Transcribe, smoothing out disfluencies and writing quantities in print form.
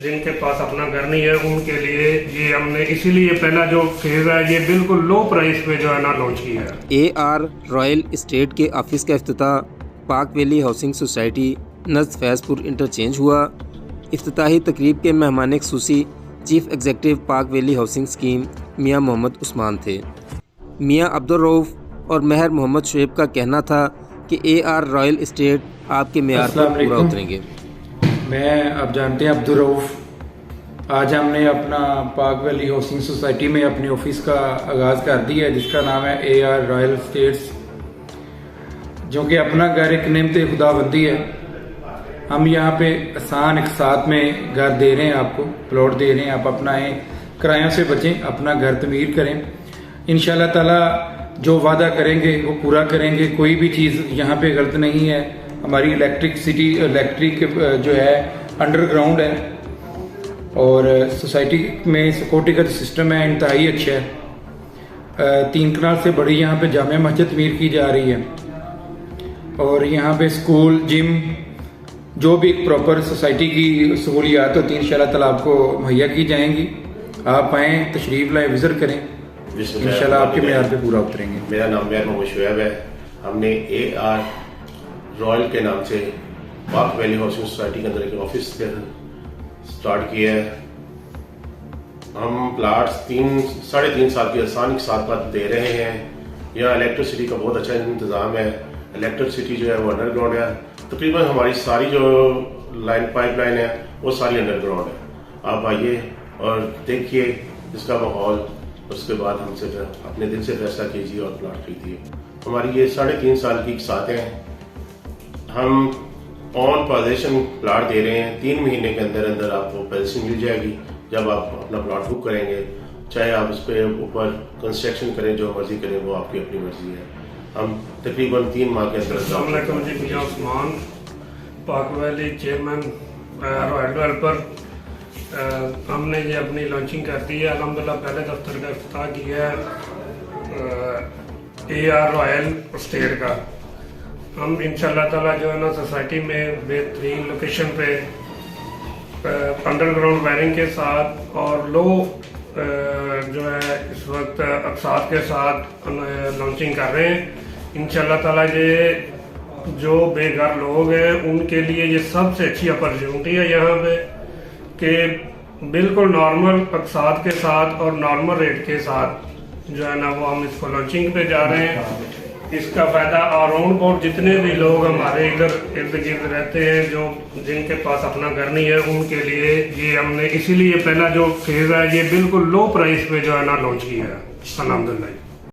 जिनके पास अपना घर नहीं है उनके लिए ये हमने इसीलिए पहला जो फेज है ये बिल्कुल लो प्राइस पे जो है ना लॉन्च किया है। AR रॉयल एस्टेट के ऑफिस का इफ्तिताह पाक वैली हाउसिंग सोसाइटी नज़द फैज़पुर इंटरचेंज हुआ। इफ्तिताही तकरीब के मेहमान खुसूसी chief executive Pak valley housing scheme Mian Mohammad Usman थे। मियाँ अब्दुल रऊफ़ और महर मोहम्मद शुएब का कहना था कि AR रॉयल एस्टेट आपके मेयार पर पूरा उतरेंगे। मैं आप जानते हैं अब्दुल रऊफ़। आज हमने अपना पाक वैली हाउसिंग सोसाइटी में अपने ऑफिस का आगाज़ कर दिया है जिसका नाम है AR रॉयल एस्टेट्स, जो कि अपना घर एक नेमते खुदाबंदी है। हम यहाँ पे आसान एक साथ में घर दे रहे हैं, आपको प्लॉट दे रहे हैं। आप अपना किरायों से बचें, अपना घर तमीर करें। इंशाल्लाह ताला जो वादा करेंगे वो पूरा करेंगे। कोई भी चीज़ यहाँ पे गलत नहीं है। हमारी इलेक्ट्रिक जो है अंडरग्राउंड है और सोसाइटी में सिक्योरिटी का सिस्टम है इंतहाई अच्छा है। 3 कनाल से बड़ी यहाँ पे जामे मस्जिद तमीर की जा रही है और यहाँ पे स्कूल, जिम, जो भी एक प्रॉपर सोसाइटी की सहूलियात होती हैं इंशाल्लाह ताला आपको मुहैया की जाएंगी। आप आएँ, तशरीफ लाएँ, विजिट करें, इंशाल्लाह आपके मेयार पे पूरा उतरेंगे। मेरा नाम महर मोहम्मद शुएब है। हमने AR रॉयल के नाम से पाक वैली हाउसिंग सोसाइटी के अंदर एक ऑफिस स्टार्ट किया है। हम प्लाट्स 3-3.5 साल की आसानी के साथ दे रहे हैं। यहाँ इलेक्ट्रिसिटी का बहुत अच्छा इंतज़ाम है। इलेक्ट्रिसिटी जो है वो अंडरग्राउंड है। तकरीबन हमारी सारी जो पाइपलाइन है वो सारी अंडरग्राउंड है। आप आइए और देखिए इसका माहौल, उसके बाद हमसे अपने दिल से फैसला कीजिए और प्लाट खरीदिए। हमारी ये 3.5 साल की साथ हैं। हम ऑन पोजीशन प्लाट दे रहे हैं। 3 महीने के अंदर अंदर आपको पोजीशन मिल जाएगी। जब आप अपना प्लाट बुक करेंगे, चाहे आप उस पर ऊपर कंस्ट्रक्शन करें, जो मर्जी करें, वो आपकी अपनी मर्जी है। हम तकरीबन 3 माह के अंदर मियाँ उस्मान, पाक वैली चेयरमैन, रॉयल डेवलपर, हमने ये अपनी लॉन्चिंग कर दी है। अल्हम्दुलिल्लाह पहले दफ्तर का इफ्तिताह किया है AR रॉयल एस्टेट का। हम इंशाल्लाह ताला जो है ना सोसाइटी में बेहतरीन लोकेशन पे अंडरग्राउंड वायरिंग के साथ और लो जो है इस वक्त अक्सात के साथ लॉन्चिंग कर रहे हैं। इंशाल्लाह ताला ये जो बेघर लोग हैं उनके लिए ये सबसे अच्छी अपॉर्चुनिटी है यहाँ पे कि बिल्कुल नॉर्मल अक्सात के साथ और नॉर्मल रेट के साथ जो है ना वो हम इसको लॉन्चिंग पे जा रहे हैं। इसका फायदा अराउंड अबाउट जितने भी लोग हमारे इधर इर्द गिर्द रहते हैं जो जिनके पास अपना घर नहीं है उनके लिए ये हमने इसीलिए पहला जो फेज है ये बिल्कुल लो प्राइस पे जो है ना लॉन्च किया है। अल्हम्दुलिल्लाह।